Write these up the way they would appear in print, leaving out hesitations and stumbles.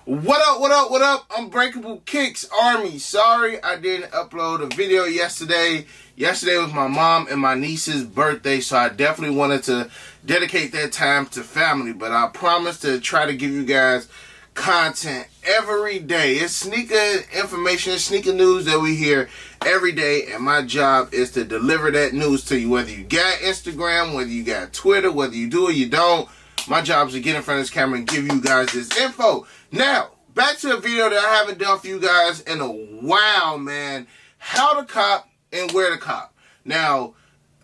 What up, what up, what up? Unbreakable Kicks Army. Sorry I didn't upload a video yesterday. Yesterday was my mom and my niece's birthday, so I definitely wanted to dedicate that time to family. But I promise to try to give you guys content every day. It's sneaker information, it's sneaker news that we hear every day, and my job is to deliver that news to you. Whether you got Instagram, whether you got Twitter, whether you do or you don't, my job is to get in front of this camera and give you guys this info. Now, back to a video that I haven't done for you guys in a while, man. How to cop and where to cop. Now,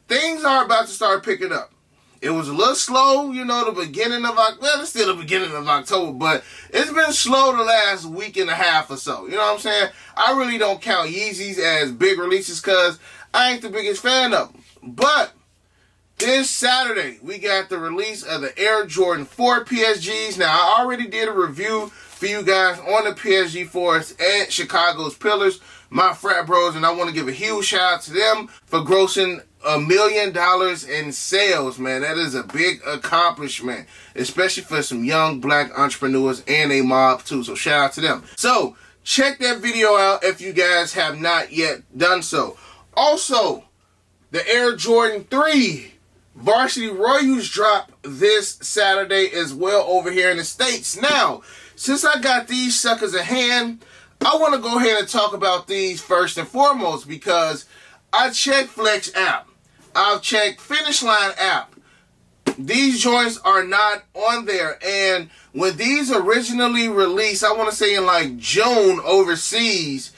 things are about to start picking up. It was a little slow, you know, the beginning of October. Well, it's still the beginning of October, but it's been slow the last week and a half or so. You know what I'm saying? I really don't count Yeezys as big releases because I ain't the biggest fan of them. But this Saturday, we got the release of the Air Jordan 4 PSGs. Now, I already did a review for you guys on the PSG 4s at Chicago's Pillars, my frat bros, and I want to give a huge shout out to them for grossing $1 million in sales, man. That is a big accomplishment, especially for some young black entrepreneurs and a mob too. So shout out to them. So check that video out if you guys have not yet done so. Also, the Air Jordan 3 Varsity Royals drop this Saturday as well over here in the States. Now, since I got these suckers in hand, I want to go ahead and talk about these first and foremost because I checked Flex app. I've checked Finish Line app. These joints are not on there. And when these originally released, I want to say in like June overseas,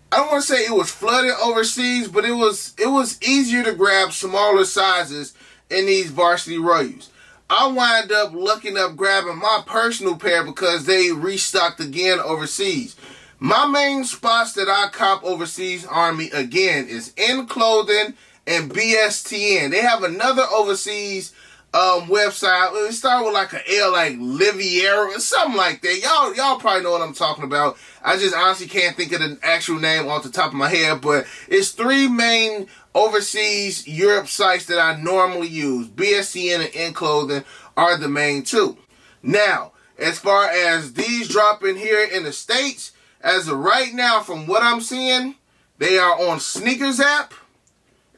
I don't want to say it was flooded overseas, but it was easier to grab smaller sizes in these Varsity Royals. I wind up looking up grabbing my personal pair because they restocked again overseas. My main spots that I cop overseas, Army, again, is In Clothing and BSTN. They have another overseas website. It started with like an L, like Liviera or something like that. Y'all probably know what I'm talking about. I just honestly can't think of the actual name off the top of my head, but it's three main overseas Europe sites that I normally use. BSTN and In Clothing are the main two. Now, as far as these dropping here in the States, as of right now, from what I'm seeing, they are on Sneakers app.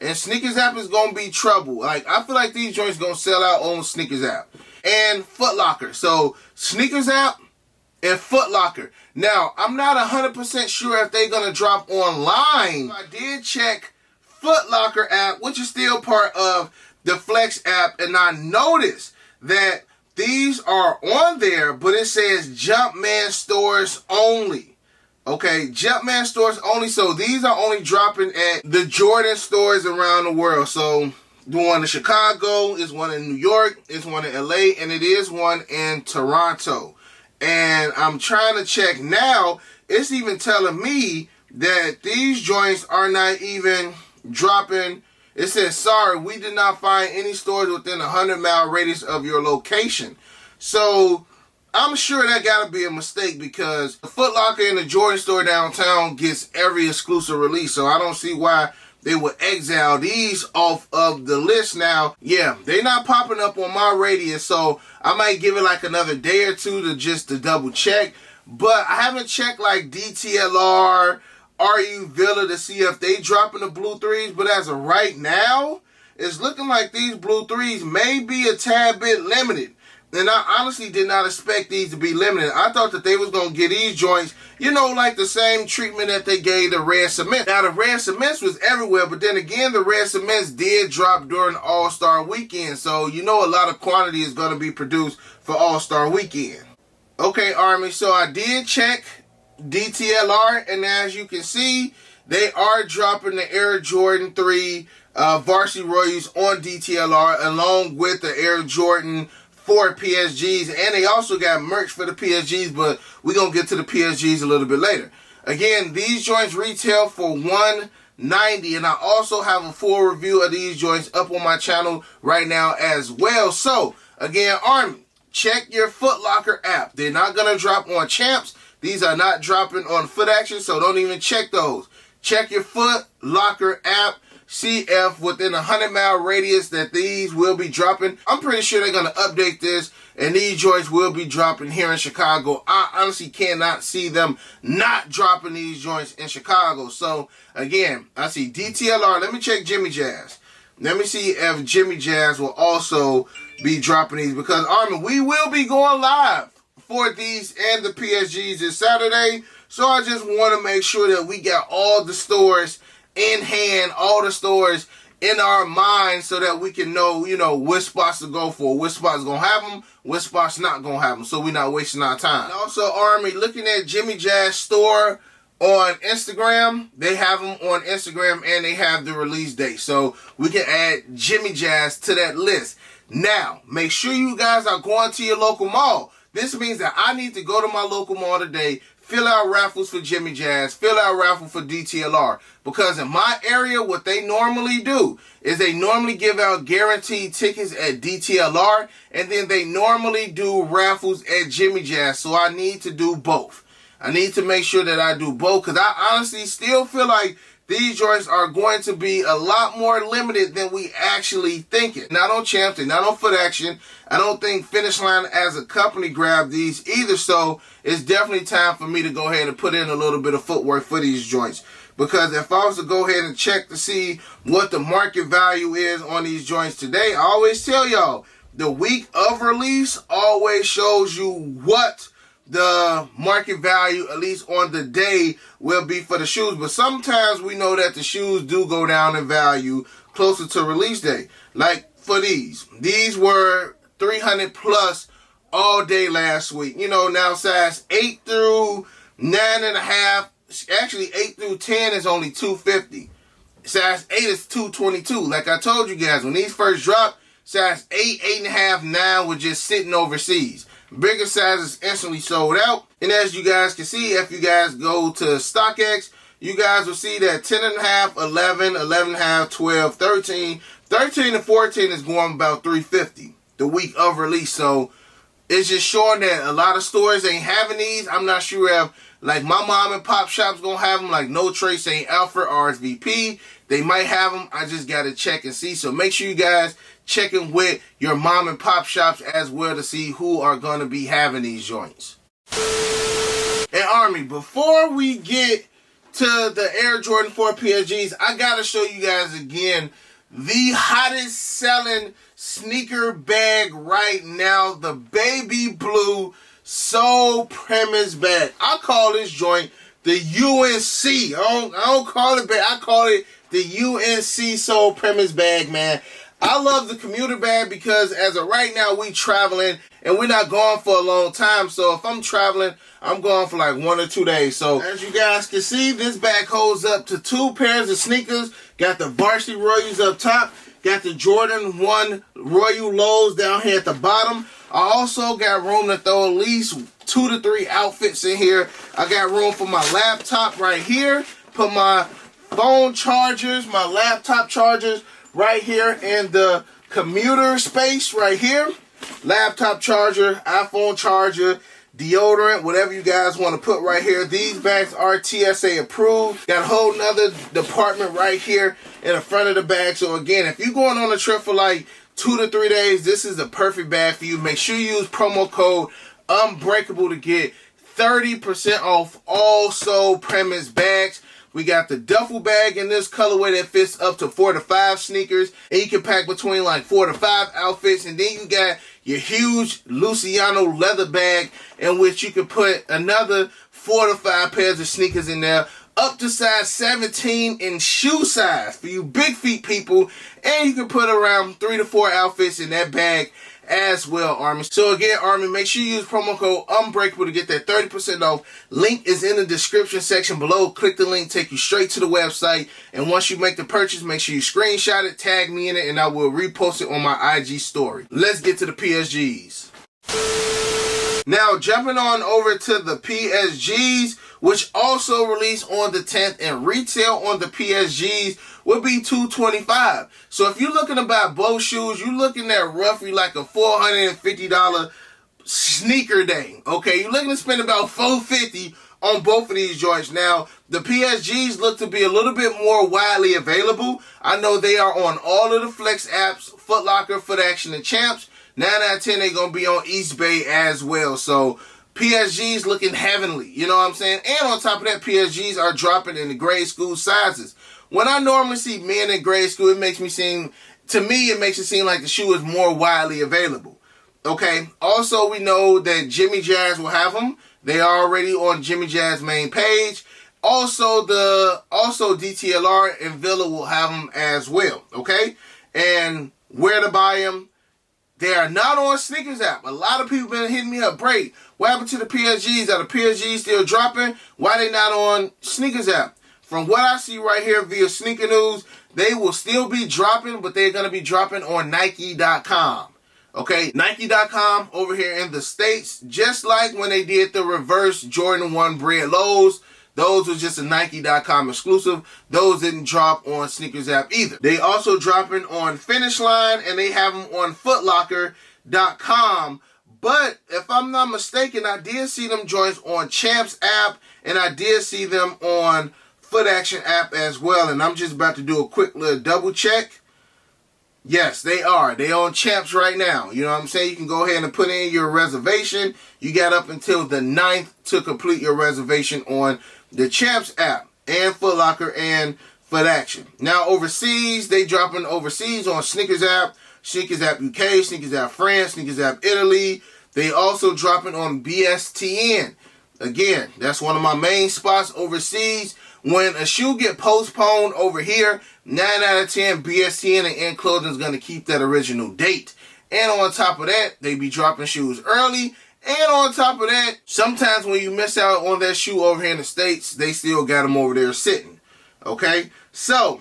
And Sneakers app is going to be trouble. Like, I feel like these joints going to sell out on Sneakers app. And Foot Locker. So, Sneakers app and Foot Locker. Now, I'm not 100% sure if they're going to drop online. I did check Foot Locker app, which is still part of the Flex app. And I noticed that these are on there, but it says Jumpman stores only. Okay, Jumpman stores only, so these are only dropping at the Jordan stores around the world. So, the one in Chicago, is one in New York, is one in LA, and it is one in Toronto. And I'm trying to check now, it's even telling me that these joints are not even dropping. It says, sorry, we did not find any stores within a 100-mile radius of your location. So, I'm sure that gotta be a mistake because the Foot Locker and the Jordan store downtown gets every exclusive release. So I don't see why they would exile these off of the list now. Yeah, they're not popping up on my radius, so I might give it like another day or two to double check. But I haven't checked like DTLR, RU Villa to see if they dropping the blue threes. But as of right now, it's looking like these blue threes may be a tad bit limited. And I honestly did not expect these to be limited. I thought that they was going to get these joints, you know, like the same treatment that they gave the red cement. Now, the red cements was everywhere, but then again, the red cements did drop during All-Star Weekend. So, you know, a lot of quantity is going to be produced for All-Star Weekend. Okay, Army, so I did check DTLR, and as you can see, they are dropping the Air Jordan 3 Varsity Royals on DTLR along with the Air Jordan 4 PSGs, and they also got merch for the PSGs, but we're going to get to the PSGs a little bit later. Again, these joints retail for $190, and I also have a full review of these joints up on my channel right now as well. So, again, Army, check your Foot Locker app. They're not going to drop on Champs. These are not dropping on Foot Action, so don't even check those. Check your Foot Locker app. see if within a 100-mile radius that these will be dropping. I'm pretty sure they're going to update this, and these joints will be dropping here in Chicago. I honestly cannot see them not dropping these joints in Chicago. So, again, I see DTLR. Let me check Jimmy Jazz. Let me see if Jimmy Jazz will also be dropping these, because, Army, we will be going live for these and the PSGs this Saturday. So I just want to make sure that we got all the stores in hand, all the stores in our mind, so that we can know, which spots to go for, which spots going to have them, which spots not going to have them, so we're not wasting our time. And also, Army, looking at Jimmy Jazz store on Instagram, they have them on Instagram and they have the release date. So we can add Jimmy Jazz to that list. Now, make sure you guys are going to your local mall. This means that I need to go to my local mall today, fill out raffles for Jimmy Jazz, fill out raffle for DTLR. Because in my area, what they normally do is they normally give out guaranteed tickets at DTLR, and then they normally do raffles at Jimmy Jazz. So I need to do both. I need to make sure that I do both, because I honestly still feel like these joints are going to be a lot more limited than we actually thinking. Not on Champs, and not on Foot Action. I don't think Finish Line as a company grabbed these either, so it's definitely time for me to go ahead and put in a little bit of footwork for these joints. Because if I was to go ahead and check to see what the market value is on these joints today, I always tell y'all, the week of release always shows you what the market value, at least on the day, will be for the shoes. But sometimes we know that the shoes do go down in value closer to release day. Like for these were 300 plus all day last week. Now size 8 through 9.5, actually 8 through 10 is only 250. Size 8 is 222. Like I told you guys, when these first dropped, size 8, 8.5, 9 were just sitting overseas. Bigger sizes instantly sold out. And as you guys can see, if you guys go to StockX, you guys will see that 10.5, 11, 11.5, 12, 13. 13 and 14 is going about 350 the week of release. So it's just showing that a lot of stores ain't having these. I'm not sure if like my mom and pop shop's gonna have them, like No Trace, St. Alfred, RSVP. They might have them. I just gotta check and see. So make sure you guys checking with your mom and pop shops as well to see who are gonna be having these joints. And Army, before we get to the Air Jordan 4 PSGs, I gotta show you guys again the hottest selling sneaker bag right now, the baby blue Soul Premise bag. I call this joint the UNC. I don't call it bag. I call it the UNC Soul Premise bag, man. I love the commuter bag because as of right now, we traveling and we're not going for a long time. So if I'm traveling, I'm going for like 1 or 2 days. So as you guys can see, this bag holds up to 2 pairs of sneakers. Got the Varsity Royals up top. Got the Jordan 1 Royal Lows down here at the bottom. I also got room to throw at least 2 to 3 outfits in here. I got room for my laptop right here. Put my phone chargers, my laptop chargers right here in the commuter space right here. Laptop charger, iPhone charger, deodorant, whatever you guys want to put right here. These bags are TSA approved. Got a whole nother department right here in the front of the bag. So again, if you're going on a trip for like 2 to 3 days, this is the perfect bag for you. Make sure you use promo code UNBREAKABLE to get 30% off all Soul Premise bags. We got the duffel bag in this colorway that fits up to 4 to 5 sneakers. And you can pack between like 4 to 5 outfits. And then you got your huge Luciano leather bag in which you can put another 4 to 5 pairs of sneakers in there. Up to size 17 in shoe size for you big feet people. And you can put around 3 to 4 outfits in that bag as well, Army. So again, Army, make sure you use promo code UNBREAKABLE to get that 30% off. Link is in the description section below. Click the link, take you straight to the website. And once you make the purchase, make sure you screenshot it, tag me in it, and I will repost it on my IG story. Let's get to the PSGs. Now, jumping on over to the PSGs, which also released on the 10th, and retail on the PSGs will be $225. So if you're looking to buy both shoes, you're looking at roughly like a $450 sneaker day. Okay, you're looking to spend about $450 on both of these joints. Now, the PSGs look to be a little bit more widely available. I know they are on all of the Flex apps, Foot Locker, Foot Action, and Champs. 9 out of 10, they're going to be on East Bay as well. So, PSGs looking heavenly, you know what I'm saying? And on top of that, PSGs are dropping in the grade school sizes. When I normally see men in grade school, it makes it seem like the shoe is more widely available. Okay, also we know that Jimmy Jazz will have them. They are already on Jimmy Jazz's main page. Also, DTLR and Villa will have them as well, okay? And where to buy them? They are not on Sneakers app. A lot of people been hitting me up. Bray, what happened to the PSGs? Are the PSGs still dropping? Why they not on Sneakers app? From what I see right here via Sneaker News, they will still be dropping, but they're going to be dropping on Nike.com. Okay, Nike.com over here in the States, just like when they did the reverse Jordan 1 Bread Lows. Those was just a Nike.com exclusive. Those didn't drop on Sneakers app either. They also dropping on Finish Line, and they have them on footlocker.com. But if I'm not mistaken, I did see them joints on Champs app, and I did see them on Foot Action app as well. And I'm just about to do a quick little double check. Yes, they are. They on Champs right now. You know what I'm saying? You can go ahead and put in your reservation. You got up until the 9th to complete your reservation on the Champs app and Foot Locker and Foot Action. Now overseas, they dropping overseas on Sneakers app UK, Sneakers app France, Sneakers app Italy. They also dropping on BSTN. Again, that's one of my main spots overseas. When a shoe get postponed over here, 9 out of 10, BSTN and In Clothing is going to keep that original date. And on top of that, they be dropping shoes early. And on top of that, sometimes when you miss out on that shoe over here in the States, they still got them over there sitting. Okay? So,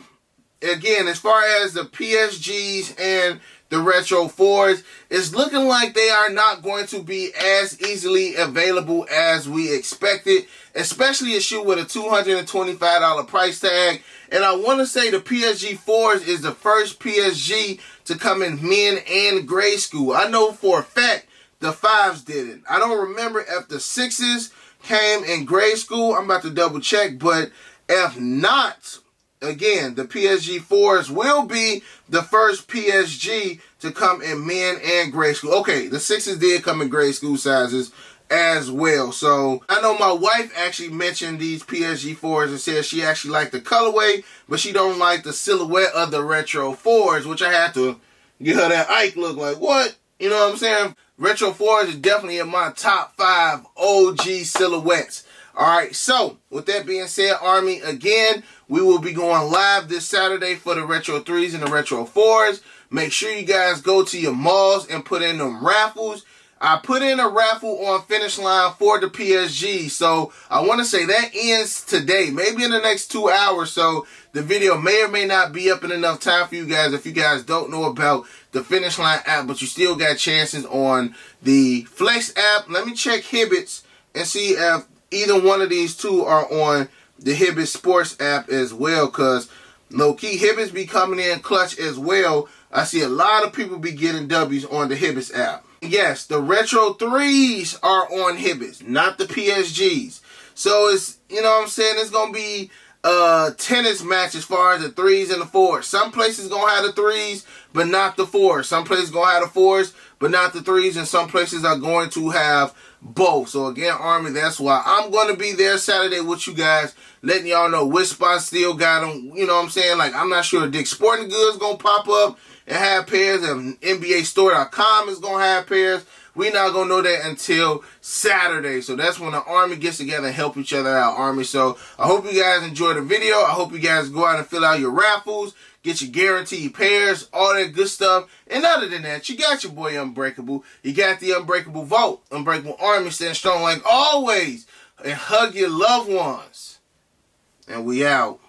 again, as far as the PSGs and the Retro 4s, it's looking like they are not going to be as easily available as we expected, especially a shoe with a $225 price tag. And I want to say the PSG 4s is the first PSG to come in men and grade school. I know for a fact the 5s didn't. I don't remember if the 6s came in grade school. I'm about to double check, but if not, again, the PSG 4s will be the first PSG to come in men and grade school. Okay, the 6s did come in grade school sizes as well. So, I know my wife actually mentioned these PSG 4s and said she actually liked the colorway, but she don't like the silhouette of the Retro 4s, which I had to give her that Ike look like, what? You know what I'm saying? Retro 4s is definitely in my top 5 OG silhouettes. Alright, so with that being said, Army, again, we will be going live this Saturday for the Retro 3s and the Retro 4s. Make sure you guys go to your malls and put in them raffles. I put in a raffle on Finish Line for the PSG, so I want to say that ends today, maybe in the next 2 hours. So the video may or may not be up in enough time for you guys if you guys don't know about the Finish Line app, but you still got chances on the Flex app. Let me check Hibbits and see if either one of these two are on the Hibbits Sports app as well, because low-key Hibbits be coming in clutch as well. I see a lot of people be getting W's on the Hibbits app. Yes, the Retro 3s are on Hibbits, not the PSGs. So it's, you know what I'm saying, it's going to be a tennis match as far as the 3s and the 4s. Some places going to have the 3s, but not the 4s. Some places going to have the 4s, but not the 3s. And some places are going to have both. So again, Army, that's why I'm going to be there Saturday with you guys, letting y'all know which spots still got them. You know what I'm saying? Like, I'm not sure if Dick's Sporting Goods going to pop up and have pairs, and NBAstore.com is going to have pairs. We're not going to know that until Saturday. So that's when the Army gets together and help each other out, Army. So I hope you guys enjoy the video. I hope you guys go out and fill out your raffles, get your guaranteed pairs, all that good stuff. And other than that, you got your boy Unbreakable. You got the Unbreakable Vault. Unbreakable Army staying strong like always. And hug your loved ones. And we out.